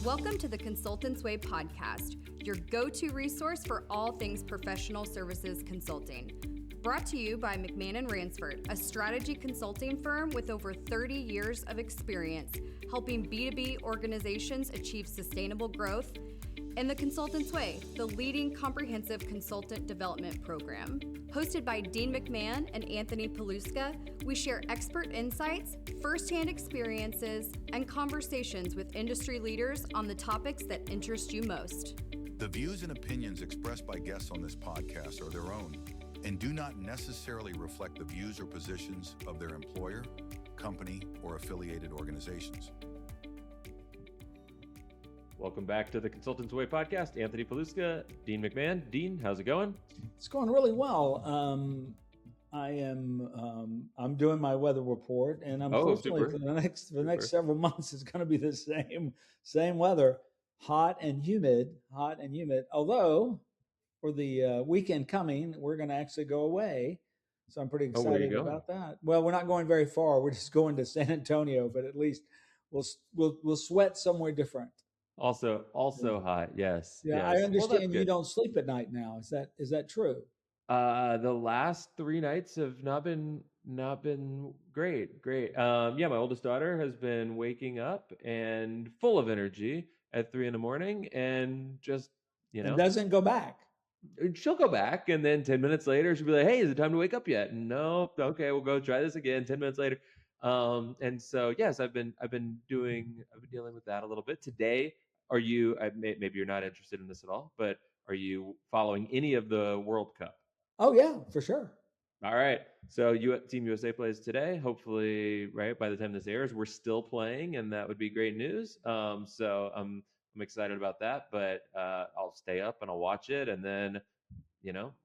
Welcome to the Consultants Way podcast, your go-to resource for all things professional services consulting. Brought to you by McMahon and Ransford, a strategy consulting firm with over 30 years of experience helping B2B organizations achieve sustainable growth, and the Consultants Way, the leading comprehensive consultant development program. Hosted by Dean McMahon and Anthony Paluska, we share expert insights, firsthand experiences, and conversations with industry leaders on the topics that interest you most. The views and opinions expressed by guests on this podcast are their own and do not necessarily reflect the views or positions of their employer, company, or affiliated organizations. Welcome back to the Consultants Way podcast. Anthony Paluska, Dean McMahon. Dean, how's it going? It's going really well. I'm doing my weather report, and unfortunately for the next several months, it's going to be the same weather, hot and humid. Although for the weekend coming, we're going to actually go away, so I'm pretty excited about that. Well, we're not going very far. We're just going to San Antonio, but at least we'll sweat somewhere different. Also hot. Yes. Yeah, yes. I understand you don't sleep at night now. Is that true? The last 3 nights have not been great. Yeah, my oldest daughter has been waking up and full of energy at 3 a.m. and just, It doesn't go back. She'll go back, and then 10 minutes later she'll be like, "Hey, is it time to wake up yet?" No. Okay, we'll go try this again. 10 minutes later. And so yes, I've been dealing with that a little bit today. Are you? Maybe you're not interested in this at all, but are you following any of the World Cup? Oh yeah, for sure. All right. So Team USA plays today. Hopefully, right by the time this airs, we're still playing, and that would be great news. So I'm excited about that. But I'll stay up and I'll watch it, and then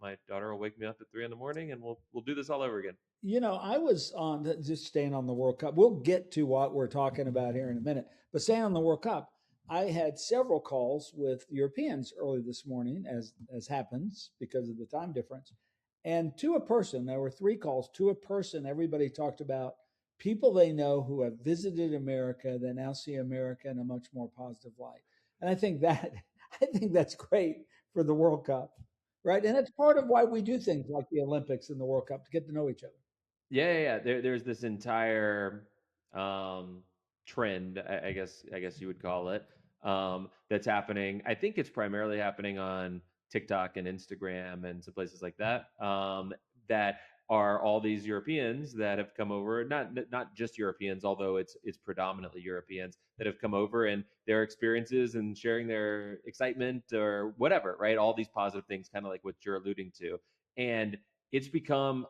my daughter will wake me up at 3 a.m. and we'll do this all over again. I was just staying on the World Cup. We'll get to what we're talking about here in a minute, but staying on the World Cup, I had several calls with Europeans early this morning, as happens because of the time difference. And to a person, there were 3 calls. To a person, everybody talked about people they know who have visited America that now see America in a much more positive light. And I think that's great for the World Cup, right? And it's part of why we do things like the Olympics and the World Cup, to get to know each other. Yeah. There's this entire trend, I guess you would call it, that's happening. I think it's primarily happening on TikTok and Instagram and some places like that, that are all these Europeans that have come over, not just Europeans, although it's predominantly Europeans that have come over, and their experiences and sharing their excitement or whatever, right? All these positive things, kind of like what you're alluding to. And it's become,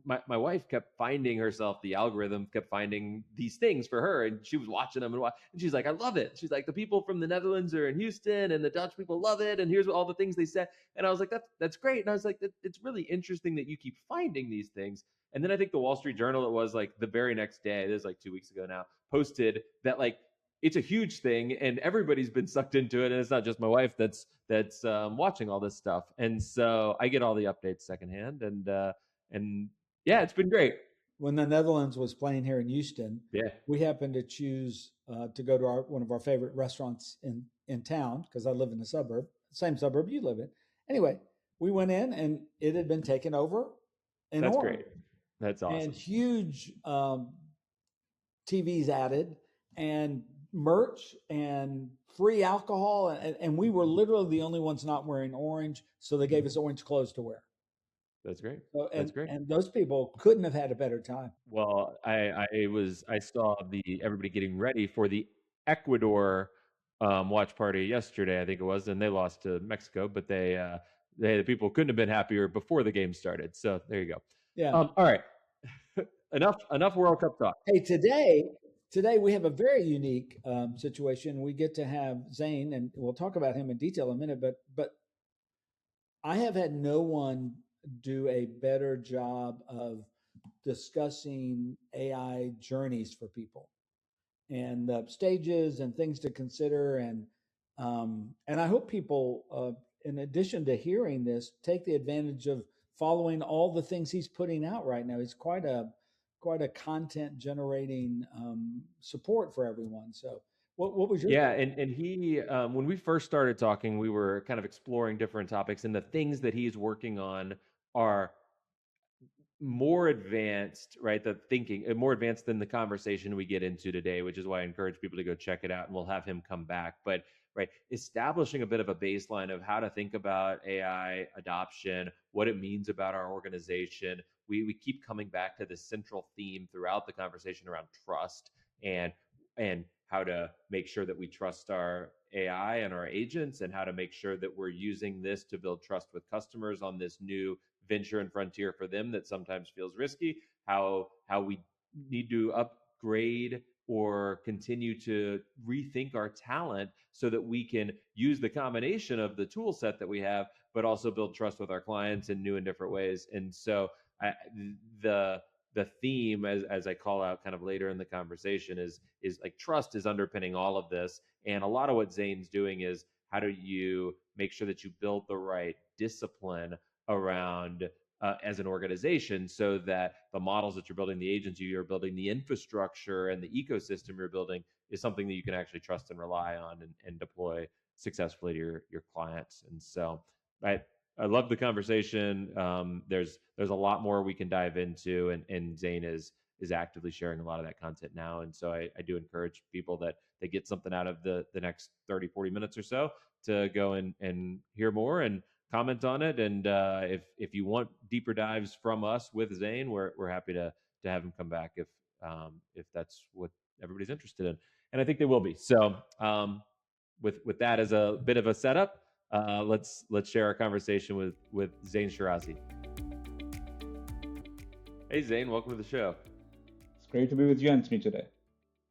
my wife kept finding herself, the algorithm kept finding these things for her, and she was watching them and she's like, "I love it." She's like, "The people from the Netherlands are in Houston and the Dutch people love it, and here's all the things they said." And I was like, that's great. And I was like, it's really interesting that you keep finding these things. And then I think the Wall Street Journal, it was like the very next day, this is like 2 weeks ago now, posted that like it's a huge thing and everybody's been sucked into it, and it's not just my wife that's watching all this stuff. And so I get all the updates secondhand, and yeah, it's been great. When the Netherlands was playing here in Houston, we happened to choose to go to one of our favorite restaurants in town, because I live in the same suburb you live in. Anyway, we went in and it had been taken over. That's great. That's awesome. And huge TVs added, and merch and free alcohol, and we were literally the only ones not wearing orange, so they gave us orange clothes to wear. That's great. That's great. And those people couldn't have had a better time. Well, I saw everybody getting ready for the Ecuador watch party yesterday, I think it was, and they lost to Mexico, but the people couldn't have been happier before the game started. So there you go. Yeah. All right. enough World Cup talk. Hey, today we have a very unique situation. We get to have Zane, and we'll talk about him in detail in a minute, but I have had no one do a better job of discussing AI journeys for people, and stages and things to consider. And I hope people, in addition to hearing this, take the advantage of following all the things he's putting out right now. He's quite a content generating support for everyone. So What was your Yeah, and he when we first started talking, we were kind of exploring different topics, and the things that he's working on are more advanced, right? The thinking more advanced than the conversation we get into today, which is why I encourage people to go check it out, and we'll have him come back. But right, establishing a bit of a baseline of how to think about AI adoption, what it means about our organization. We keep coming back to this central theme throughout the conversation around trust and how to make sure that we trust our AI and our agents, and how to make sure that we're using this to build trust with customers on this new venture and frontier for them that sometimes feels risky. How we need to upgrade or continue to rethink our talent so that we can use the combination of the tool set that we have, but also build trust with our clients in new and different ways. And so the the theme, as I call out kind of later in the conversation, is like trust is underpinning all of this. And a lot of what Zane's doing is how do you make sure that you build the right discipline around as an organization, so that the models that you're building, the agents you're building, the infrastructure and the ecosystem you're building is something that you can actually trust and rely on, and deploy successfully to your clients. And so I I love the conversation. There's a lot more we can dive into, and Zane is actively sharing a lot of that content now. And so I do encourage people that they get something out of the next 30, 40 minutes or so to go and hear more and comment on it. And if you want deeper dives from us with Zane, we're happy to have him come back if that's what everybody's interested in. And I think they will be. So with that as a bit of a setup, let's share our conversation with Zane Shirazi. Hey Zane, welcome to the show. It's great to be with you, Anthony, today.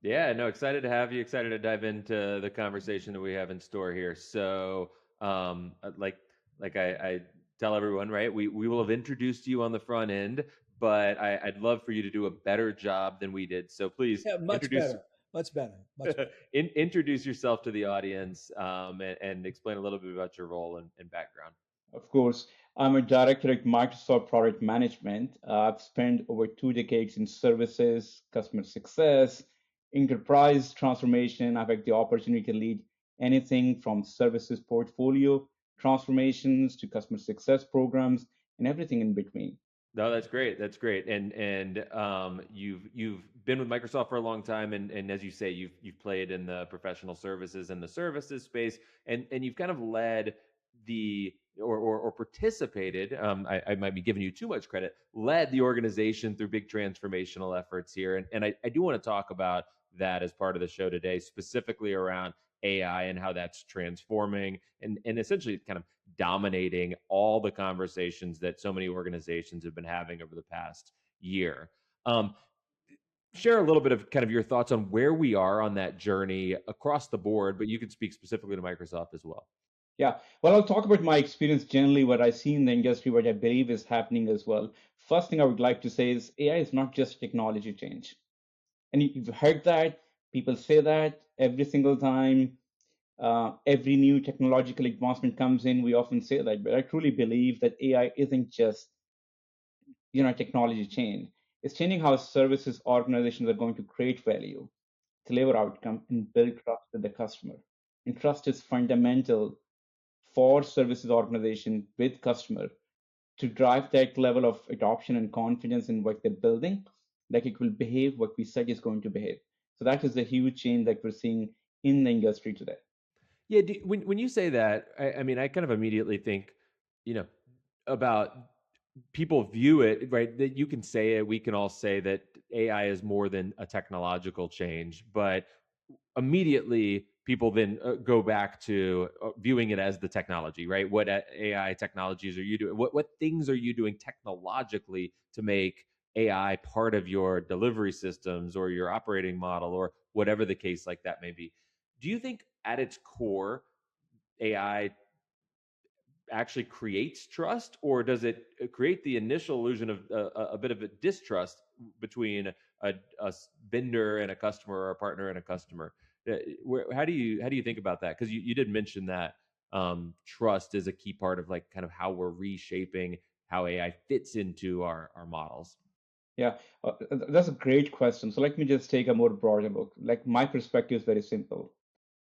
Yeah, no, excited to have you. Excited to dive into the conversation that we have in store here. So, like I tell everyone, right? We will have introduced you on the front end, but I'd love for you to do a better job than we did. So please yeah, much introduce better, much better, much better. introduce yourself to the audience, and explain a little bit about your role and background. Of course, I'm a director at Microsoft Product Management. I've spent over 2 decades in services, customer success, enterprise transformation. I've had the opportunity to lead anything from services portfolio transformations to customer success programs and everything in between. No, that's great. That's great. And you've been with Microsoft for a long time, and as you say, you've played in the professional services and the services space, and you've kind of led the or participated. I might be giving you too much credit. Led the organization through big transformational efforts here, and I do want to talk about that as part of the show today, specifically around AI and how that's transforming and essentially kind of dominating all the conversations that so many organizations have been having over the past year. Um, Share a little bit of kind of your thoughts on where we are on that journey across the board, but you could speak specifically to Microsoft as well. Yeah, well, I'll talk about my experience generally, what I see in the industry, what I believe is happening as well. First thing I would like to say is AI is not just technology change. And you've heard that people say that every single time every new technological advancement comes in, we often say that. But I truly believe that AI isn't just technology change. It's changing how services organizations are going to create value, deliver outcome, and build trust with the customer. And trust is fundamental for services organization with customer to drive that level of adoption and confidence in what they're building, like it will behave what we said is going to behave. So that is a huge change that we're seeing in the industry today. Yeah, when you say that, I mean, I kind of immediately think, you know, about people view it, right, that you can say it, we can all say that AI is more than a technological change, but immediately people then go back to viewing it as the technology, right? What AI technologies are you doing? What things are you doing technologically to make AI part of your delivery systems or your operating model or whatever the case like that may be? Do you think at its core AI actually creates trust, or does it create the initial illusion of a bit of a distrust between a vendor and a customer, or a partner and a customer? How do you think about that? Because you did mention that trust is a key part of like kind of how we're reshaping how AI fits into our models. Yeah, that's a great question. So let me just take a more broader look. Like my perspective is very simple.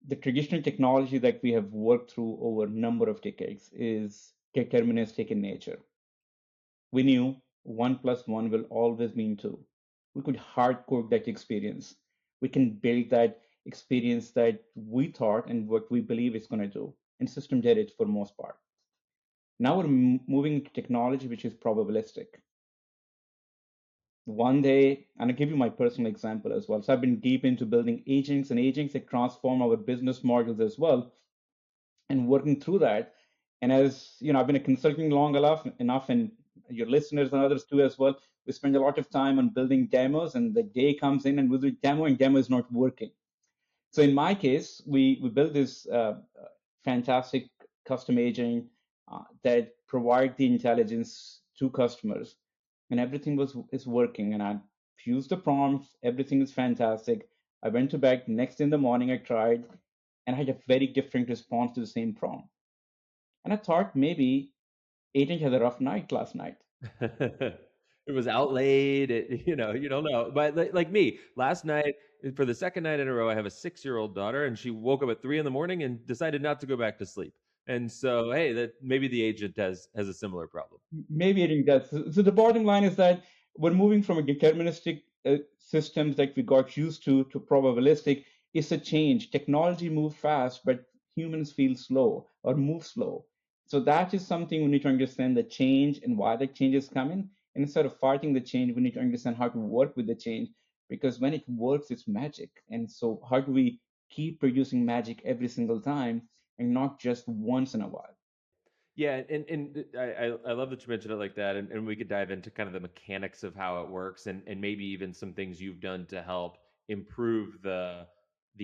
The traditional technology that we have worked through over a number of decades is deterministic in nature. We knew one plus one will always mean two. We could hard code that experience. We can build that experience that we thought and what we believe it's going to do. And system did it for most part. Now we're moving into technology which is probabilistic. One day, and I'll give you my personal example as well. So I've been deep into building agents and agents that transform our business models as well and working through that. And as you know, I've been a consultant long enough, and your listeners and others too as well. We spend a lot of time on building demos, and the day comes in, and we'll do demo, and demo is not working. So in my case, we built this fantastic custom agent that provide the intelligence to customers, and everything was is working. And I used the prompts, everything is fantastic. I went to bed. Next in the morning, I tried, and I had a very different response to the same prompt. And I thought maybe agent had a rough night last night. It was outlaid. You don't know. But like me, last night, for the second night in a row, I have a 6-year-old daughter, and she woke up at 3 in the morning and decided not to go back to sleep. And so, hey, that maybe the agent has a similar problem. Maybe it does. So the bottom line is that we're moving from a deterministic systems that we got used to probabilistic. It's a change. Technology moves fast, but humans feel slow or move slow. So that is something we need to understand the change and why the change is coming. And instead of fighting the change, we need to understand how to work with the change because when it works, it's magic. And so how do we keep producing magic every single time and not just once in a while? Yeah, and I love that you mentioned it like that, and we could dive into kind of the mechanics of how it works, and maybe even some things you've done to help improve the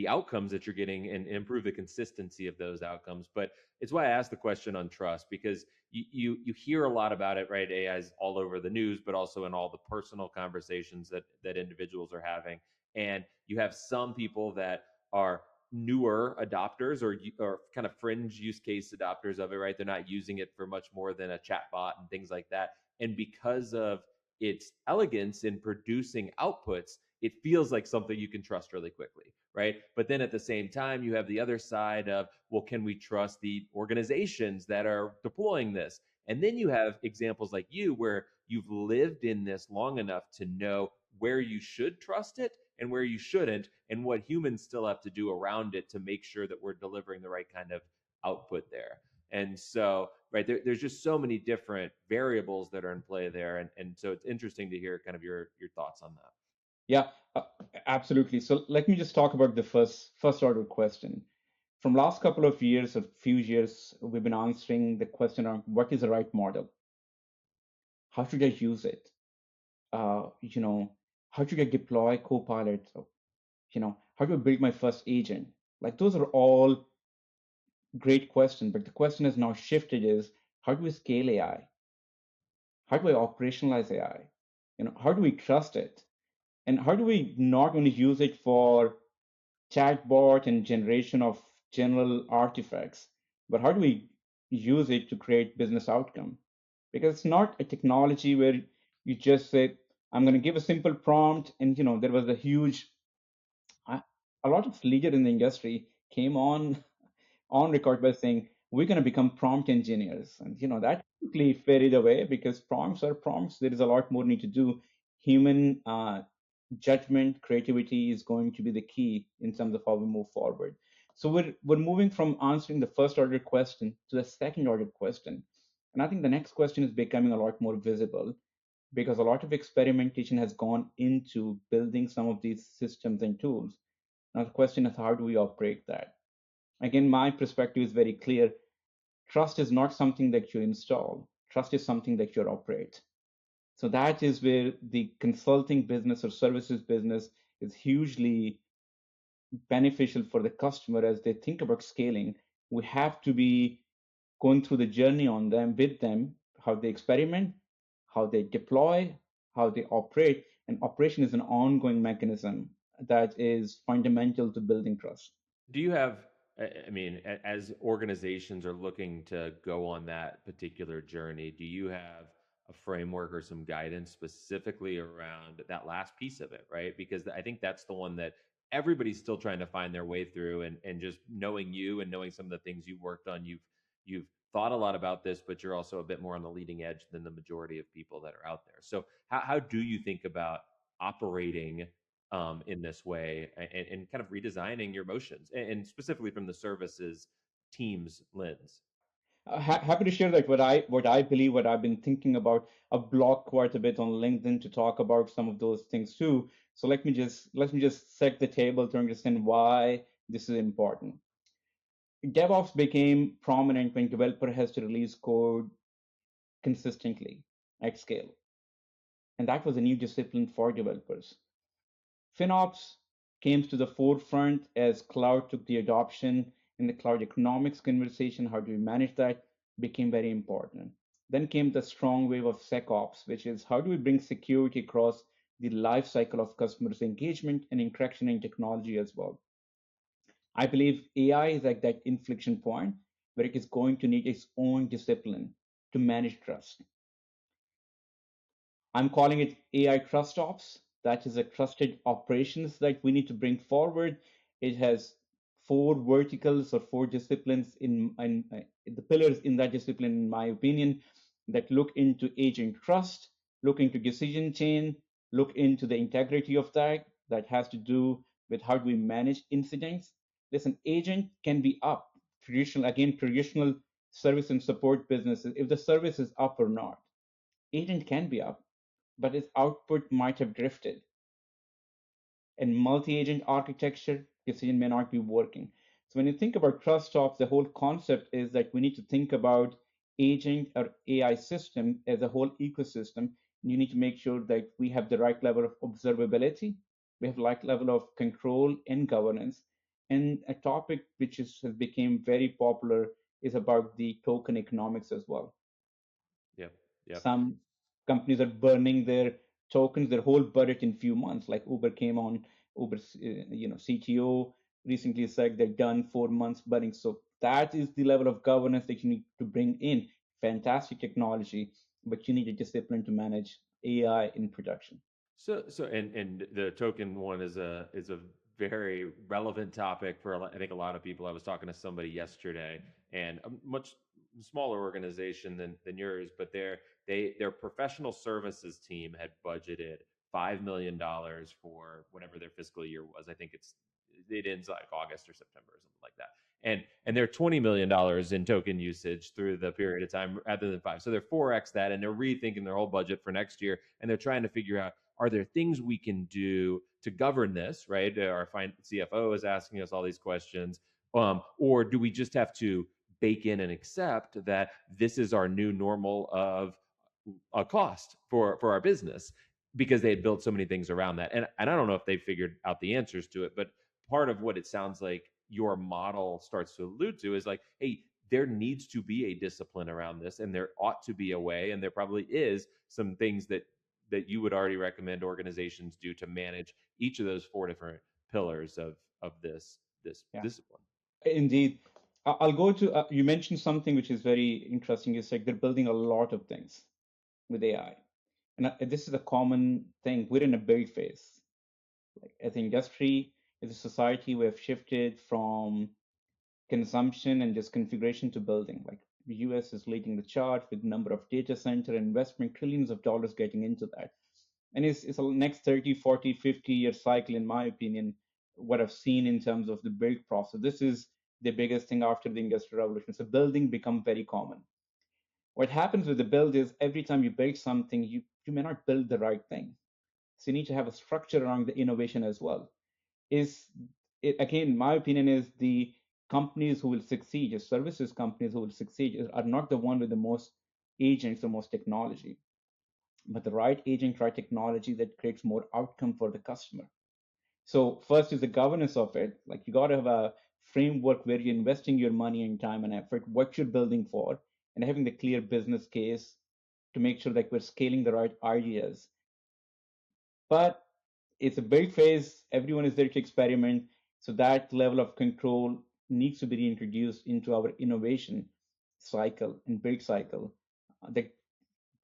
outcomes that you're getting and improve the consistency of those outcomes. But it's why I asked the question on trust because you hear a lot about it, right? AI's all over the news, but also in all the personal conversations that individuals are having, and you have some people that are newer adopters or kind of fringe use case adopters of it, right? They're not using it for much more than a chatbot and things like that. And because of its elegance in producing outputs, it feels like something you can trust really quickly, right? But then at the same time, you have the other side of, well, can we trust the organizations that are deploying this? And then you have examples like you where you've lived in this long enough to know where you should trust it and where you shouldn't, and what humans still have to do around it to make sure that we're delivering the right kind of output there. And so, right, there's just so many different variables that are in play there. And so it's interesting to hear kind of your thoughts on that. Yeah, absolutely. So let me just talk about the first order question. From last couple of years or few years, we've been answering the question on what is the right model? How should I use it? You know, how should I deploy Copilot? You know, how do I build my first agent? Like those are all great questions, but the question has now shifted is how do we scale AI? How do I operationalize AI? You know, how do we trust it? And how do we not only use it for chatbot and generation of general artifacts, but how do we use it to create business outcome? Because it's not a technology where you just say, I'm going to give a simple prompt. And, you know, there was a huge, a lot of leader in the industry came on record by saying, we're going to become prompt engineers. And, you know, that quickly faded away because prompts are prompts. There is a lot more need to do. Human judgment, creativity is going to be the key in terms of how we move forward. So we're moving from answering the first order question to the second order question. And I think the next question is becoming a lot more visible because a lot of experimentation has gone into building some of these systems and tools. Now the question is how do we operate that? Again, my perspective is very clear. Trust is not something that you install. Trust is something that you operate. So that is where the consulting business or services business is hugely beneficial for the customer as they think about scaling. We have to be going through the journey on them with them, how they experiment, how they deploy, how they operate. And operation is an ongoing mechanism that is fundamental to building trust. Do you have, I mean, as organizations are looking to go on that particular journey, do you have a framework or some guidance specifically around that last piece of it, right? Because I think that's the one that everybody's still trying to find their way through. And just knowing you and knowing some of the things you've worked on, you've thought a lot about this, but you're also a bit more on the leading edge than the majority of people that are out there. So how do you think about operating in this way, and kind of redesigning your motions, and specifically from the services team's lens? Happy to share that what I believe, what I've been thinking about. I've blogged quite a bit on LinkedIn to talk about some of those things too. So let me just set the table to understand why this is important. DevOps became prominent when developer has to release code consistently at scale, and that was a new discipline for developers. FinOps came to the forefront as cloud took the adoption, and the cloud economics conversation, how do we manage that, became very important. Then came the strong wave of SecOps, which is how do we bring security across the life cycle of customers' engagement and interaction in technology as well. I believe AI is at that inflection point where it is going to need its own discipline to manage trust. I'm calling it AI Trust Ops. That is a trusted operations that we need to bring forward. It has four verticals or four disciplines in the pillars in that discipline, in my opinion, that look into agent trust, look into decision chain, look into the integrity of that. That has to do with how do we manage incidents. Listen, agent can be up. Traditional service and support businesses, if the service is up or not, agent can be up, but its output might have drifted. In multi-agent architecture, decision may not be working. So when you think about trust ops, the whole concept is that we need to think about agent or AI system as a whole ecosystem. And you need to make sure that we have the right level of observability, we have the right level of control and governance. And a topic which has become very popular is about the token economics as well. Yep. Yep. Some companies are burning their tokens, their whole budget in few months. Like Uber came on, Uber's CTO recently said they're done 4 months burning. So that is the level of governance that you need to bring in. Fantastic technology, but you need a discipline to manage AI in production. And the token one is a very relevant topic for I think a lot of people. I was talking to somebody yesterday, and a much smaller organization than yours, but their professional services team had budgeted $5 million for whatever their fiscal year was. I think it ends like August or September or something like that. And they're $20 million in token usage through the period of time rather than five. So they're 4x that, and they're rethinking their whole budget for next year, and they're trying to figure out, are there things we can do to govern this, right? Our CFO is asking us all these questions. Or do we just have to bake in and accept that this is our new normal of a cost for our business, because they had built so many things around that. And I don't know if they figured out the answers to it, but part of what it sounds like your model starts to allude to is like, hey, there needs to be a discipline around this, and there ought to be a way, and there probably is some things that you would already recommend organizations do to manage each of those four different pillars of this Yeah, discipline. indeed. I'll go to, you mentioned something which is very interesting. You said they're building a lot of things with AI. And this is a common thing. We're in a build phase. Like as an industry, as a society, we have shifted from consumption and just configuration to building. Like the US is leading the charge with number of data center investment, trillions of dollars getting into that. And it's a next 30, 40, 50-year cycle, in my opinion, what I've seen in terms of the build process. This is the biggest thing after the industrial revolution. So building become very common. What happens with the build is every time you build something, you may not build the right thing. So you need to have a structure around the innovation as well. Is it, again, my opinion is the companies who will succeed, the services companies who will succeed, are not the one with the most agents, the most technology, but the right agent, right technology that creates more outcome for the customer. So first is the governance of it. Like you got to have a framework where you're investing your money and time and effort, what you're building for, and having the clear business case to make sure that we're scaling the right ideas. But it's a build phase. Everyone is there to experiment. So that level of control needs to be reintroduced into our innovation cycle and build cycle. The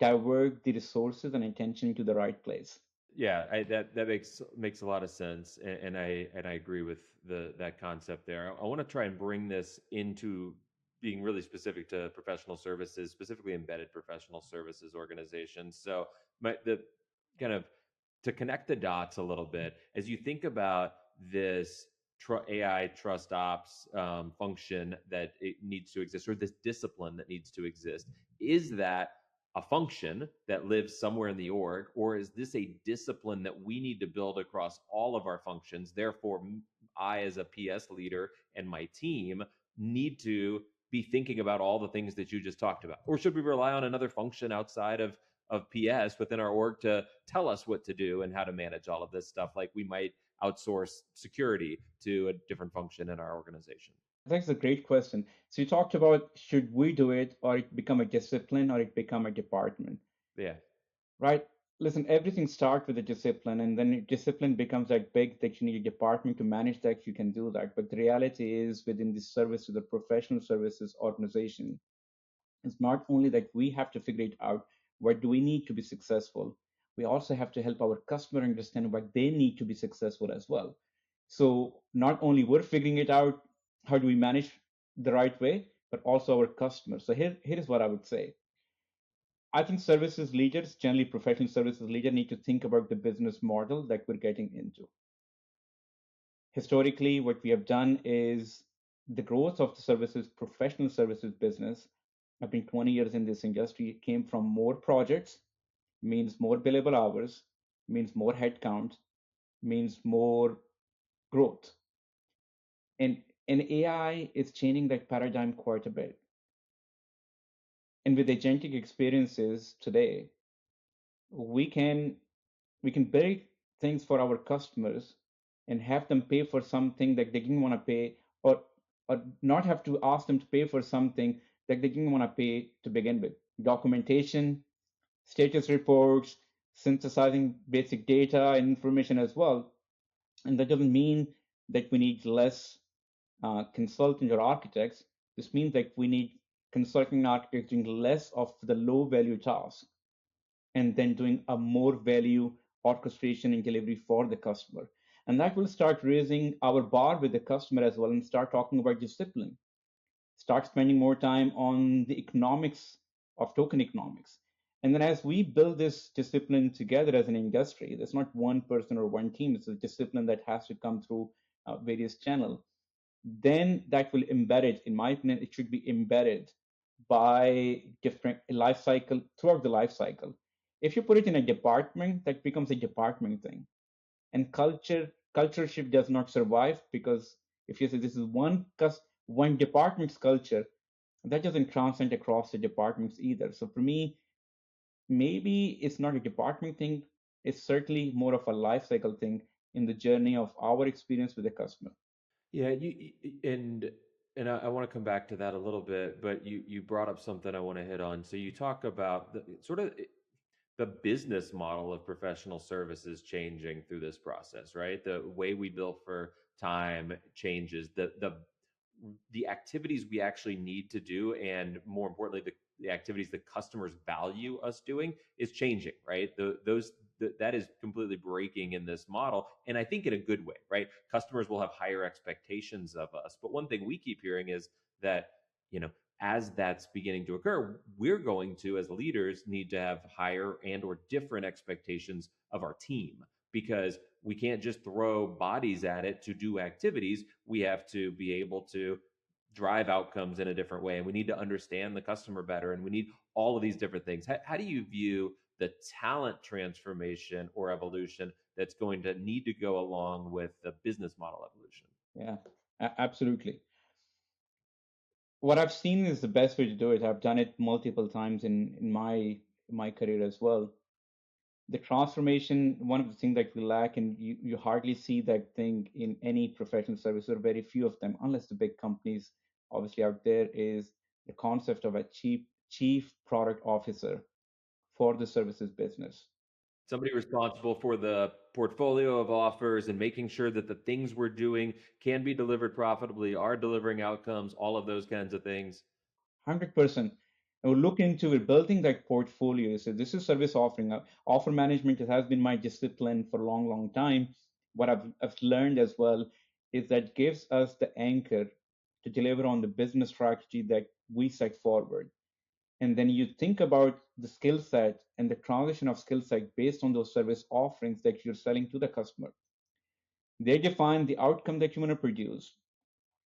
divert the resources and attention to the right place. Yeah, that makes a lot of sense, and I agree with that concept there. I want to try and bring this into being really specific to professional services, specifically embedded professional services organizations. So the kind of to connect the dots a little bit as you think about this AI trust ops function that it needs to exist, or this discipline that needs to exist. Is that a function that lives somewhere in the org, or is this a discipline that we need to build across all of our functions? Therefore, I, as a PS leader, and my team need to be thinking about all the things that you just talked about. Or should we rely on another function outside of PS within our org to tell us what to do and how to manage all of this stuff, like we might outsource security to a different function in our organization? That's a great question. So you talked about should we do it or it become a discipline or it become a department, Yeah. right? Listen, everything starts with a discipline, and then discipline becomes that big that you need a department to manage that. You can do that. But the reality is, within the service to the professional services organization, it's not only that we have to figure it out, what do we need to be successful? We also have to help our customer understand what they need to be successful as well. So not only we're figuring it out, how do we manage the right way, but also our customers. So here is what I would say. I think services leaders, generally professional services leaders, need to think about the business model that we're getting into. Historically, what we have done is the growth of the services, professional services business. I've been 20 years in this industry, came from more projects, means more billable hours, means more headcount, means more growth. And AI is changing that paradigm quite a bit. And with agentic experiences today, we can we can build things for our customers and have them pay for something that they didn't want to pay, or not have to ask them to pay for something that they didn't want to pay to begin with. Documentation, status reports, synthesizing basic data and information as well. And that doesn't mean that we need less consultants or architects. This means that we need consulting architects doing less of the low value tasks and then doing a more value orchestration and delivery for the customer. And that will start raising our bar with the customer as well and start talking about discipline. Start spending more time on the economics of token economics. And then as we build this discipline together as an industry, there's not one person or one team, it's a discipline that has to come through various channels. Then that will embed it, in my opinion, it should be embedded by different life cycle throughout the life cycle. If you put it in a department, that becomes a department thing. And culture shift does not survive, because if you say this is one department's culture, that doesn't transcend across the departments either. So for me, maybe it's not a department thing. It's certainly more of a life cycle thing in the journey of our experience with the customer. Yeah, and I want to come back to that a little bit, but you brought up something I want to hit on. So you talk about the sort of the business model of professional services changing through this process, right? The way we bill for time changes. The activities we actually need to do, and more importantly, the activities that customers value us doing is changing, right? That is completely breaking in this model, and I think in a good way, right? Customers will have higher expectations of us, but one thing we keep hearing is that, you know, as that's beginning to occur, we're going to, as leaders, need to have higher and or different expectations of our team, because we can't just throw bodies at it to do activities. We have to be able to drive outcomes in a different way, and we need to understand the customer better, and we need all of these different things. How do you view the talent transformation or evolution that's going to need to go along with the business model evolution? Yeah, absolutely. What I've seen is the best way to do it. I've done it multiple times in my career as well. The transformation, one of the things that we lack, and you hardly see that thing in any professional service, or very few of them, unless the big companies obviously out there, is the concept of a chief product officer for the services business. Somebody responsible for the portfolio of offers and making sure that the things we're doing can be delivered profitably, are delivering outcomes, all of those kinds of things. 100%. And we'll look into we're building that portfolio. So this is service offering. Offer management has been my discipline for a long, long time. What I've learned as well is that gives us the anchor to deliver on the business strategy that we set forward. And then you think about the skill set and the transition of skill set based on those service offerings that you're selling to the customer. They define the outcome that you want to produce.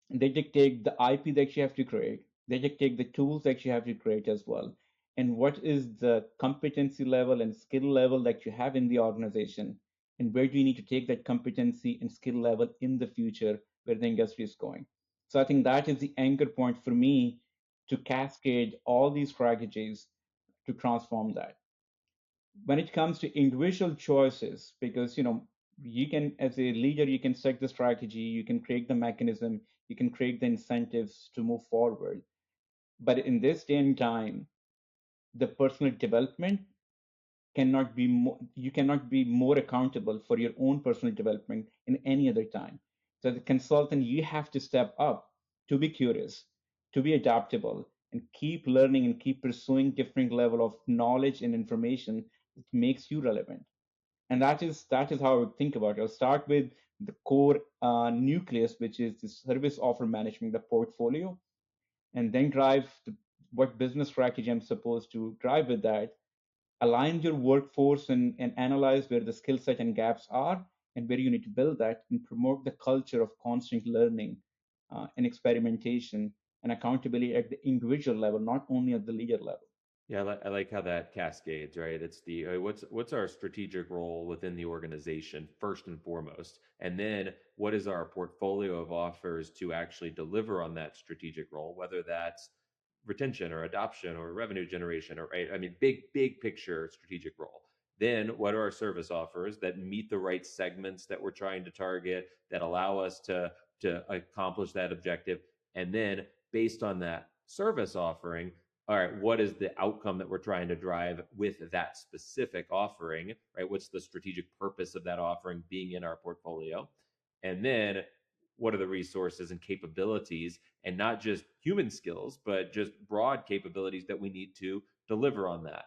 They dictate the IP that you have to create. They dictate the tools that you have to create as well. And what is the competency level and skill level that you have in the organization? And where do you need to take that competency and skill level in the future where the industry is going? So I think that is the anchor point for me to cascade all these strategies to transform that. When it comes to individual choices, because you can, as a leader, you can set the strategy, you can create the mechanism, you can create the incentives to move forward. But in this day and time, the personal development cannot be more, you cannot be more accountable for your own personal development in any other time. So as a consultant, you have to step up to be curious, to be adaptable, and keep learning and keep pursuing different level of knowledge and information that makes you relevant. And that is how I would think about it. I'll start with the core nucleus, which is the service offer management, the portfolio, and then drive what business strategy I'm supposed to drive with that. Align your workforce and analyze where the skill set and gaps are and where you need to build that, and promote the culture of constant learning and experimentation and accountability at the individual level, not only at the leader level. Yeah, I like how that cascades, right? It's the what's our strategic role within the organization first and foremost, and then what is our portfolio of offers to actually deliver on that strategic role, whether that's retention or adoption or revenue generation, or right? I mean, big picture strategic role. Then what are our service offers that meet the right segments that we're trying to target, that allow us to accomplish that objective, and then based on that service offering, all right, what is the outcome that we're trying to drive with that specific offering, right? What's the strategic purpose of that offering being in our portfolio? And then what are the resources and capabilities, and not just human skills, but just broad capabilities that we need to deliver on that.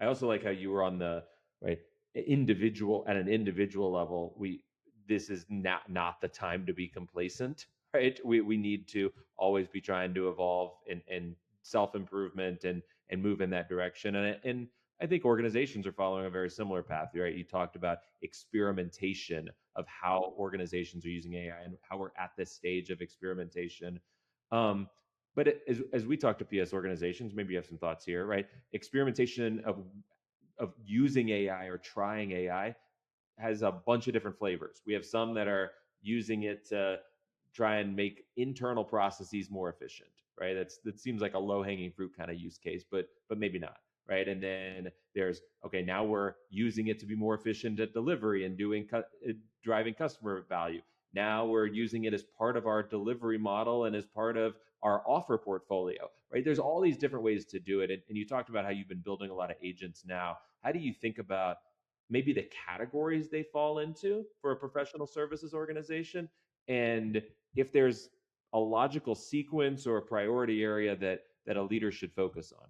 I also like how you were on the right individual at an individual level. This is not the time to be complacent, right? We need to always be trying to evolve and self improvement and move in that direction. And I think organizations are following a very similar path, right? You talked about experimentation of how organizations are using AI and how we're at this stage of experimentation. But as we talk to PS organizations, maybe you have some thoughts here, right? Experimentation of using AI or trying AI has a bunch of different flavors. We have some that are using it to try and make internal processes more efficient, right? That seems like a low hanging fruit kind of use case, but maybe not, right? And then there's okay, now we're using it to be more efficient at delivery and driving customer value. Now we're using it as part of our delivery model and as part of our offer portfolio, right? There's all these different ways to do it. And you talked about how you've been building a lot of agents now. How do you think about maybe the categories they fall into for a professional services organization, and if there's a logical sequence or a priority area that a leader should focus on?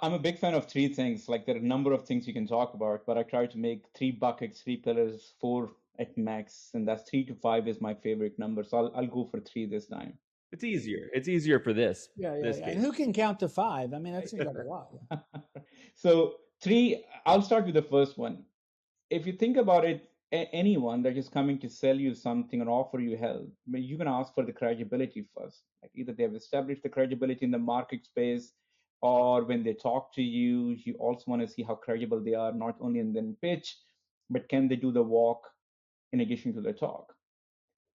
I'm a big fan of three things. Like there are a number of things you can talk about, but I try to make three buckets, three pillars, four at max, and that's 3 to 5 is my favorite number. So I'll go for three this time. It's easier for this Yeah. case. And who can count to five? I mean, that seems like a lot. So three, I'll start with the first one. If you think about it, anyone that is coming to sell you something or offer you help, I mean, you're going to ask for the credibility first. Like either they have established the credibility in the market space, or when they talk to you, you also want to see how credible they are, not only in the pitch, but can they do the walk in addition to the talk.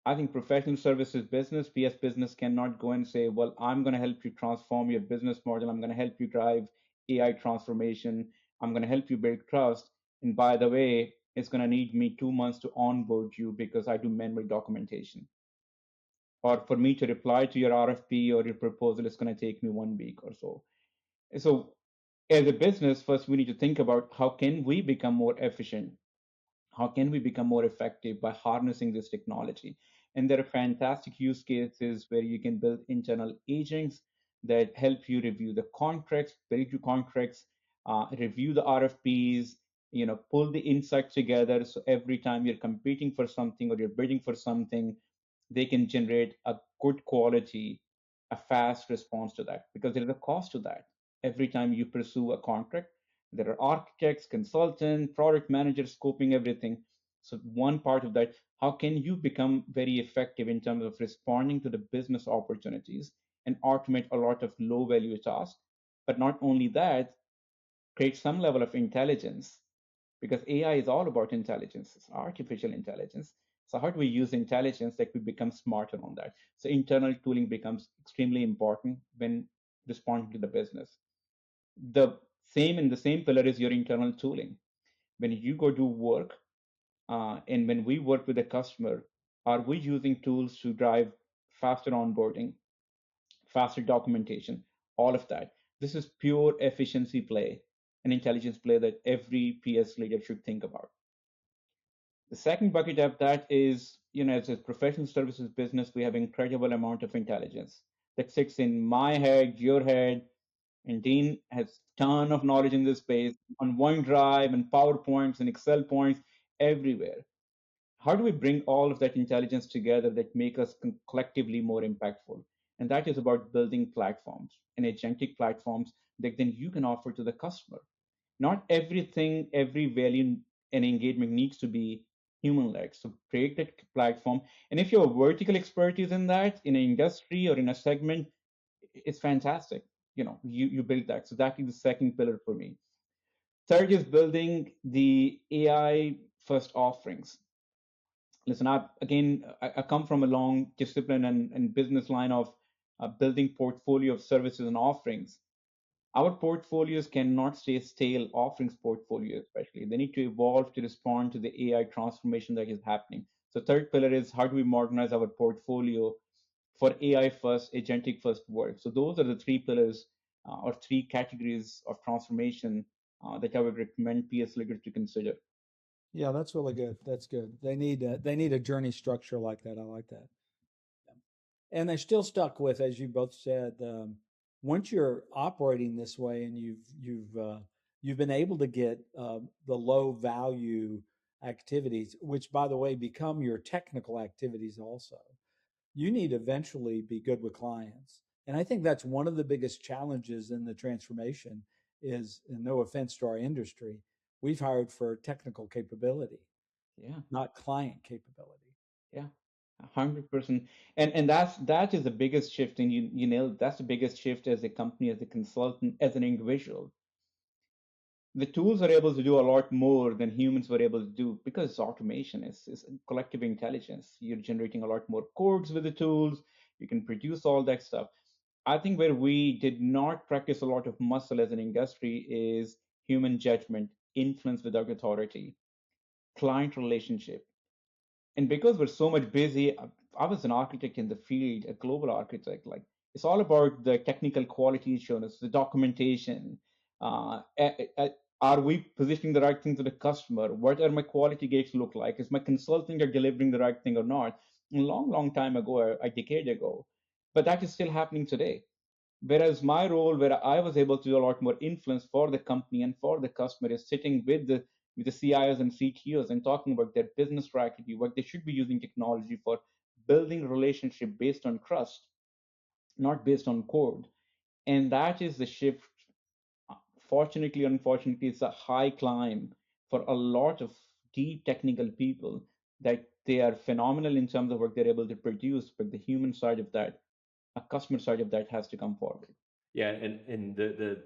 I think professional services business, PS business, cannot go and say, well, I'm going to help you transform your business model. I'm going to help you drive AI transformation. I'm going to help you build trust. And by the way, it's going to need me 2 months to onboard you because I do manual documentation. Or for me to reply to your RFP or your proposal, it's going to take me 1 week or so. So as a business, first we need to think about how can we become more efficient? How can we become more effective by harnessing this technology? And there are fantastic use cases where you can build internal agents that help you review the contracts, build your contracts, review the RFPs, pull the insights together. So every time you're competing for something or you're bidding for something, they can generate a good quality, a fast response to that, because there is a cost to that. Every time you pursue a contract, there are architects, consultants, product managers scoping everything. So one part of that, how can you become very effective in terms of responding to the business opportunities and automate a lot of low value tasks? But not only that, create some level of intelligence, because AI is all about intelligence, it's artificial intelligence. So how do we use intelligence that we become smarter on that? So internal tooling becomes extremely important when responding to the business. The same pillar is your internal tooling. When you go do work, and when we work with a customer, are we using tools to drive faster onboarding, faster documentation, all of that? This is pure efficiency play, an intelligence play that every PS leader should think about. The second bucket of that is, as a professional services business, we have incredible amount of intelligence that sits in my head, your head, and Dean has ton of knowledge in this space on OneDrive and PowerPoints and Excel points everywhere. How do we bring all of that intelligence together that make us collectively more impactful? And that is about building platforms and agentic platforms that then you can offer to the customer. Not everything, every value and engagement needs to be human led. So create that platform. And if you have vertical expertise in that, in an industry or in a segment, it's fantastic. You build that. So that is the second pillar for me. Third is building the AI first offerings. Listen, I come from a long discipline and business line of building portfolio of services and offerings. Our portfolios cannot stay stale, offerings portfolio especially. They need to evolve to respond to the AI transformation that is happening. So third pillar is how do we modernize our portfolio for AI first, agentic first world. So those are the three pillars or three categories of transformation that I would recommend PS leaders to consider. Yeah, that's really good. That's good. They need a journey structure like that. I like that. And they're still stuck with, as you both said, once you're operating this way and you've been able to get the low value activities, which by the way become your technical activities also. You need to eventually be good with clients. And I think that's one of the biggest challenges in the transformation is, and no offense to our industry, we've hired for technical capability, Yeah, not client capability. yeah, 100%. And that is the biggest shift, and you know that's the biggest shift as a company, as a consultant, as an individual. The tools are able to do a lot more than humans were able to do because automation is collective intelligence. You're generating a lot more codes with the tools. You can produce all that stuff. I think where we did not practice a lot of muscle as an industry is human judgment, influence without authority, client relationship. And because we're so much busy, I was an architect in the field, a global architect. Like it's all about the technical quality assurance, the documentation. Are we positioning the right thing to the customer? What are my quality gates look like? Is my consulting are delivering the right thing or not? A long, long time ago, a decade ago, but that is still happening today. Whereas my role, where I was able to do a lot more influence for the company and for the customer, is sitting with the CIOs and CTOs and talking about their business strategy, what they should be using technology for, building relationship based on trust, not based on code. And that is the shift. Fortunately, unfortunately, it's a high climb for a lot of deep technical people that they are phenomenal in terms of what they're able to produce, but the human side of that, a customer side of that has to come forward. Yeah, and the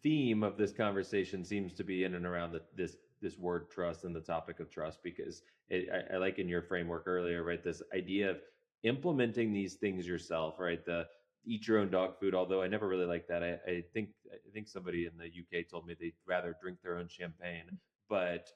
theme of this conversation seems to be in and around this word trust and the topic of trust, because I like in your framework earlier, right? This idea of implementing these things yourself, right? The eat your own dog food. Although I never really like that. I think somebody in the UK told me they'd rather drink their own champagne. But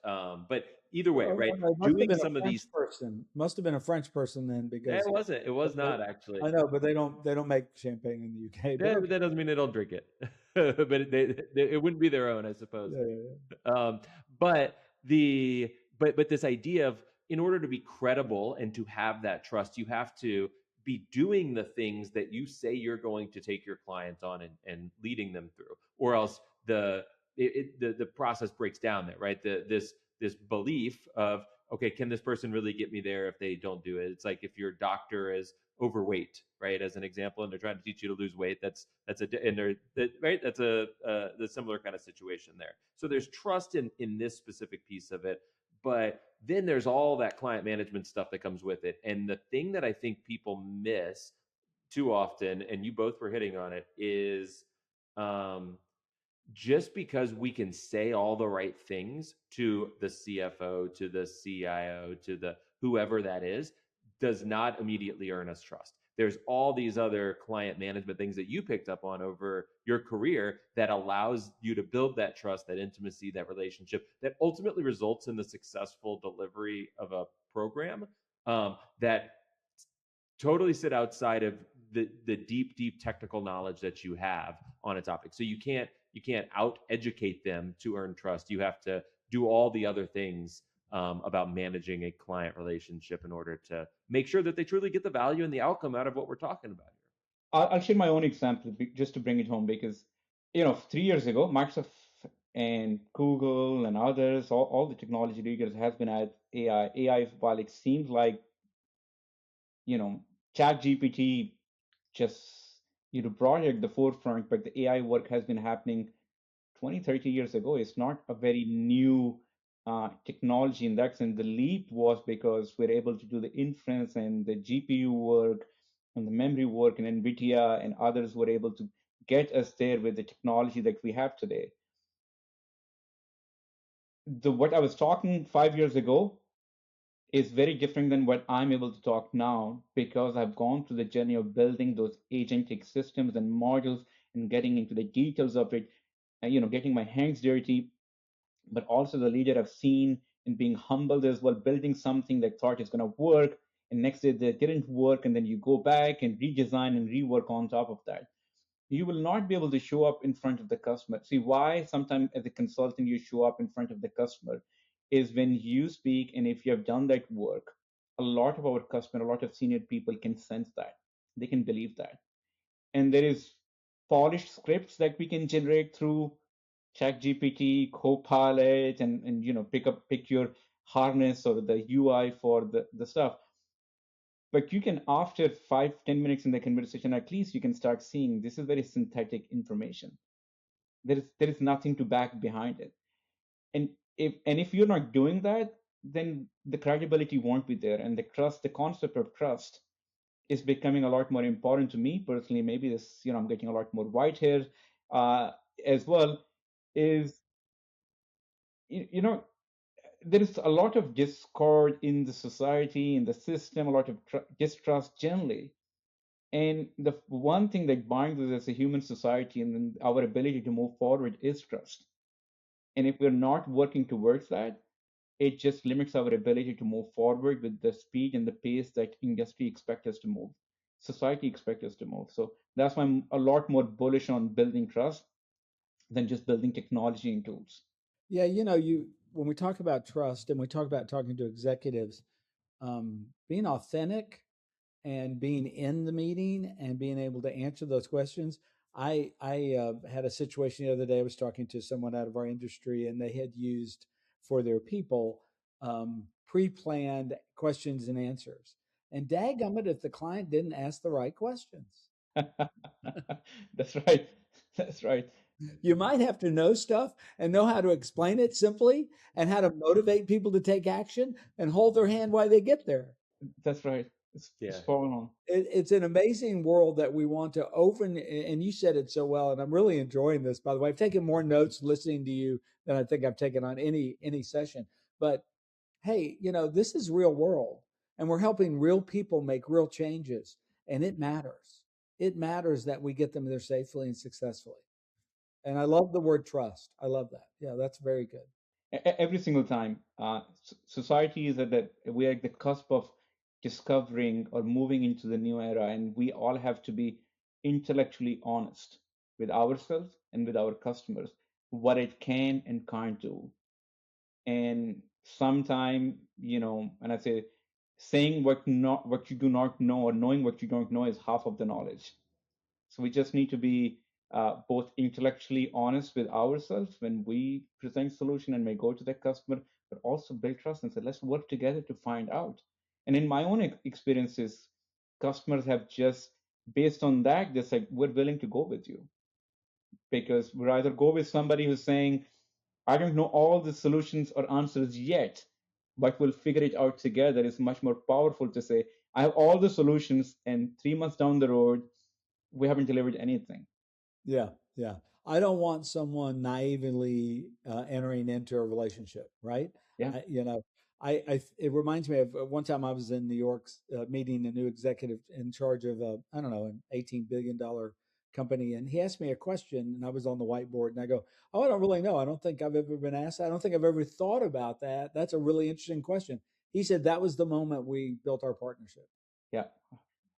either way, Oh, right? no, it must have Doing been a some of French these. person. Must have been a French person then, It because wasn't. It was they, not actually. I know, but they don't make champagne in the UK. But Yeah, but okay, that doesn't mean they don't drink it. But it wouldn't be their own, I suppose. yeah, yeah, yeah. Um, but but this idea of, in order to be credible and to have that trust, you have to be doing the things that you say you're going to take your clients on and leading them through, or else the process breaks down there, right? This belief of, okay, can this person really get me there if they don't do it? It's like if your doctor is overweight, right, as an example, and they're trying to teach you to lose weight. That's a and they're right. That's the similar kind of situation there. So there's trust in this specific piece of it, but then there's all that client management stuff that comes with it. And the thing that I think people miss too often, and you both were hitting on it, is um, just because we can say all the right things to the CFO, to the CIO, to the whoever that is, does not immediately earn us trust. There's all these other client management things that you picked up on over your career that allows you to build that trust, that intimacy, that relationship that ultimately results in the successful delivery of a program, that totally sit outside of the deep technical knowledge that you have on a topic. So you can't out educate them to earn trust. You have to do all the other things about managing a client relationship in order to make sure that they truly get the value and the outcome out of what we're talking about here. I'll share my own example just to bring it home because, 3 years ago, Microsoft and Google and others, all the technology leaders has been at AI. AI, while it seems like, Chat GPT just, brought it at the forefront, but the AI work has been happening 20, 30 years ago. It's not a very new technology in that sense. The leap was because we're able to do the inference and the GPU work and the memory work, and NVIDIA and others were able to get us there with the technology that we have today. What I was talking 5 years ago is very different than what I'm able to talk now because I've gone through the journey of building those agentic systems and modules and getting into the details of it, and getting my hands dirty, but also the leader I've seen and being humbled as well, building something that thought is going to work, and next day that didn't work, and then you go back and redesign and rework on top of that. You will not be able to show up in front of the customer. See why sometimes as a consultant you show up in front of the customer is when you speak, and if you have done that work, a lot of our customer, a lot of senior people can sense that. They can believe that. And there is polished scripts that we can generate through ChatGPT, Copilot, and pick your harness or the UI for the stuff. But you can, after 5, 10 minutes in the conversation, at least you can start seeing this is very synthetic information. There is nothing to back behind it. And if you're not doing that, then the credibility won't be there. And the concept of trust is becoming a lot more important to me personally. Maybe this, I'm getting a lot more white hair as well, is there is a lot of discord in the society, in the system, a lot of distrust generally. And the one thing that binds us as a human society and our ability to move forward is trust. And if we're not working towards that, it just limits our ability to move forward with the speed and the pace that industry expects us to move, society expects us to move. So that's why I'm a lot more bullish on building trust than just building technology and tools. Yeah, you when we talk about trust and we talk about talking to executives, being authentic and being in the meeting and being able to answer those questions. I had a situation the other day. I was talking to someone out of our industry, and they had used for their people pre-planned questions and answers. And dadgummit, if the client didn't ask the right questions. That's right. That's right. You might have to know stuff and know how to explain it simply and how to motivate people to take action and hold their hand while they get there. That's right. It's spot on. It's an amazing world that we want to open. And you said it so well. And I'm really enjoying this, by the way. I've taken more notes listening to you than I think I've taken on any session. But hey, this is real world, and we're helping real people make real changes. And it matters. It matters that we get them there safely and successfully. And I love the word trust. I love that. Yeah, that's very good. Every single time, society is we're at the cusp of discovering or moving into the new era, and we all have to be intellectually honest with ourselves and with our customers, what it can and can't do. And sometime, and I say saying what you do not know or knowing what you don't know is half of the knowledge. So we just need to be both intellectually honest with ourselves when we present solution and may go to the customer, but also build trust and say, let's work together to find out. And in my own experiences, customers have just based on that, they said, we're willing to go with you because we rather go with somebody who's saying, I don't know all the solutions or answers yet, but we'll figure it out together. It's much more powerful to say, I have all the solutions, and 3 months down the road, we haven't delivered anything. Yeah, yeah. I don't want someone naively entering into a relationship, right? Yeah. It reminds me of one time I was in New York meeting a new executive in charge of I don't know, an $18 billion company, and he asked me a question, and I was on the whiteboard, and I go, "Oh, I don't really know. I don't think I've ever been asked. I don't think I've ever thought about that. That's a really interesting question." He said that was the moment we built our partnership. Yeah.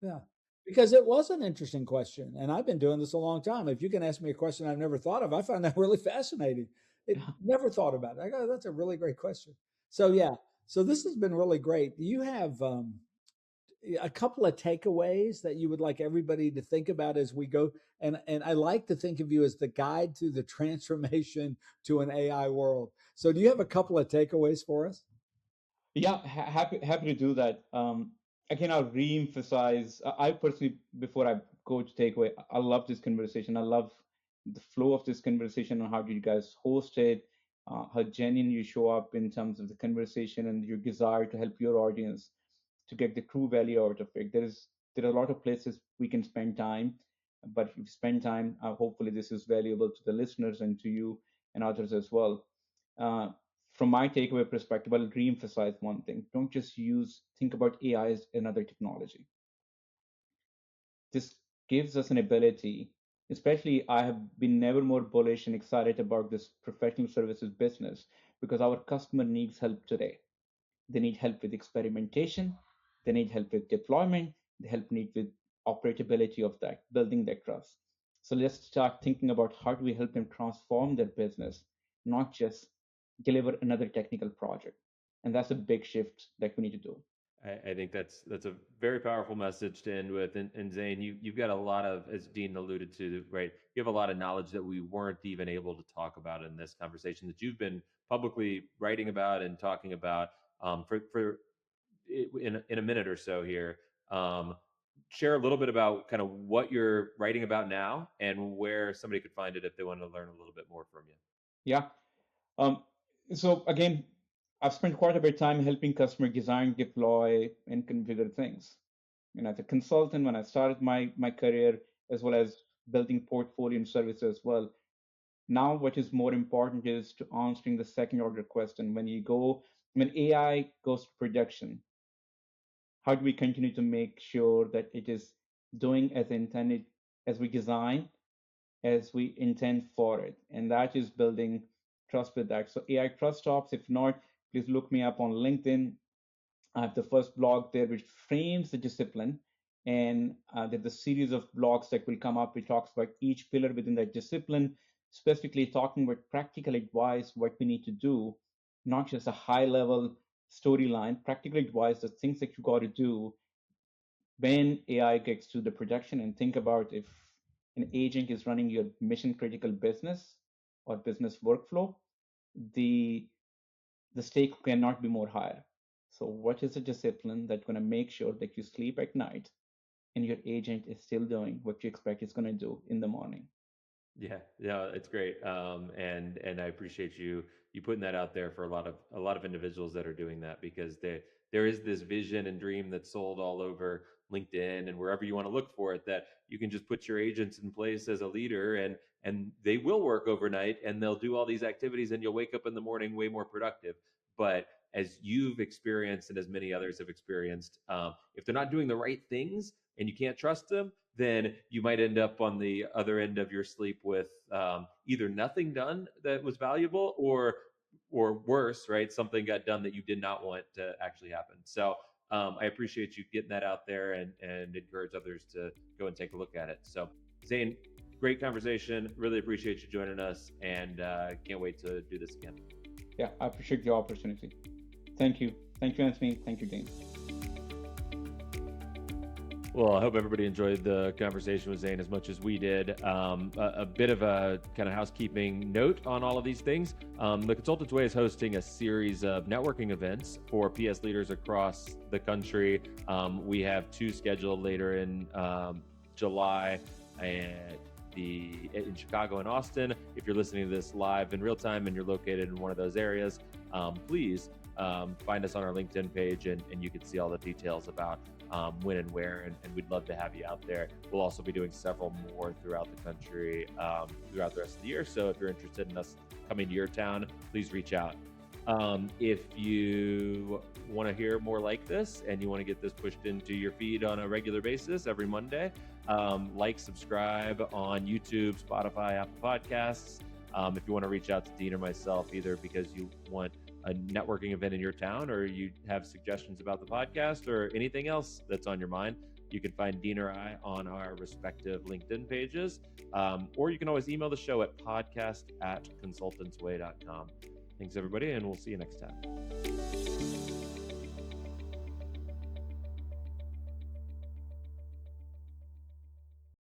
Yeah. Because it was an interesting question. And I've been doing this a long time. If you can ask me a question I've never thought of, I find that really fascinating. It Yeah. never thought about it. I go, that's a really great question. So yeah. So this has been really great. Do you have a couple of takeaways that you would like everybody to think about as we go? And I like to think of you as the guide to the transformation to an AI world. So do you have a couple of takeaways for us? Yeah, happy to do that. Again, I'll re-emphasize. I personally, before I go to takeaway, I love this conversation. I love the flow of this conversation and how do you guys host it, how genuine you show up in terms of the conversation and your desire to help your audience to get the true value out of it. There are a lot of places we can spend time, but if you spend time, hopefully this is valuable to the listeners and to you and others as well. Uh, from my takeaway perspective, I'll re-emphasize one thing. Don't just think about AI as another technology. This gives us an ability, especially I have been never more bullish and excited about this professional services business because our customer needs help today. They need help with experimentation. They need help with deployment. They need with operability of that, building their trust. So let's start thinking about how do we help them transform their business, not just deliver another technical project. And that's a big shift that we need to do. I think that's a very powerful message to end with. And Zane, you've got a lot of, as Dean alluded to, right? You have a lot of knowledge that we weren't even able to talk about in this conversation that you've been publicly writing about and talking about for in a minute or so here. Share a little bit about kind of what you're writing about now and where somebody could find it if they want to learn a little bit more from you. Yeah. Um, so again, I've spent quite a bit of time helping customer design, deploy, and configure things. As a consultant, when I started my career, as well as building portfolio and services as well. Now, what is more important is to answering the second order question. When AI goes to production, how do we continue to make sure that it is doing as intended, as we design, as we intend for it? And that is building trust with that. So AI trust stops. If not, please look me up on LinkedIn. I have the first blog there, which frames the discipline. And there's a series of blogs that will come up, which talks about each pillar within that discipline, specifically talking about practical advice, what we need to do, not just a high level storyline, practical advice, the things that you got to do when AI gets to the production. And think about if an agent is running your mission critical business or business workflow, the the stake cannot be more higher. So, what is a discipline that's going to make sure that you sleep at night and your agent is still doing what you expect it's going to do in the morning? Yeah, yeah, it's great, and I appreciate you putting that out there for a lot of individuals that are doing that because there is this vision and dream that's sold all over LinkedIn and wherever you want to look for it that you can just put your agents in place as a leader and they will work overnight and they'll do all these activities and you'll wake up in the morning way more productive. But as you've experienced and as many others have experienced, if they're not doing the right things and you can't trust them, then you might end up on the other end of your sleep with either nothing done that was valuable or worse, right? Something got done that you did not want to actually happen. So I appreciate you getting that out there and encourage others to go and take a look at it. So Zane, great conversation. Really appreciate you joining us and can't wait to do this again. Yeah, I appreciate the opportunity. Thank you. Thank you, Anthony. Thank you, Dean. Well, I hope everybody enjoyed the conversation with Zane as much as we did. A bit of a kind of housekeeping note on all of these things. The Consultants Way is hosting a series of networking events for PS leaders across the country. We have 2 scheduled later in July in Chicago and Austin. If you're listening to this live in real time and you're located in one of those areas, please find us on our LinkedIn page and you can see all the details about when and where, and we'd love to have you out there. We'll also be doing several more throughout the country throughout the rest of the year. So if you're interested in us coming to your town, please reach out. If you want to hear more like this and you want to get this pushed into your feed on a regular basis every Monday, subscribe on YouTube, Spotify, Apple Podcasts. If you want to reach out to Dean or myself, either because you want a networking event in your town or you have suggestions about the podcast or anything else that's on your mind, you can find Dean or I on our respective LinkedIn pages, or you can always email the show at podcast@consultantsway.com. Thanks, everybody, and we'll see you next time.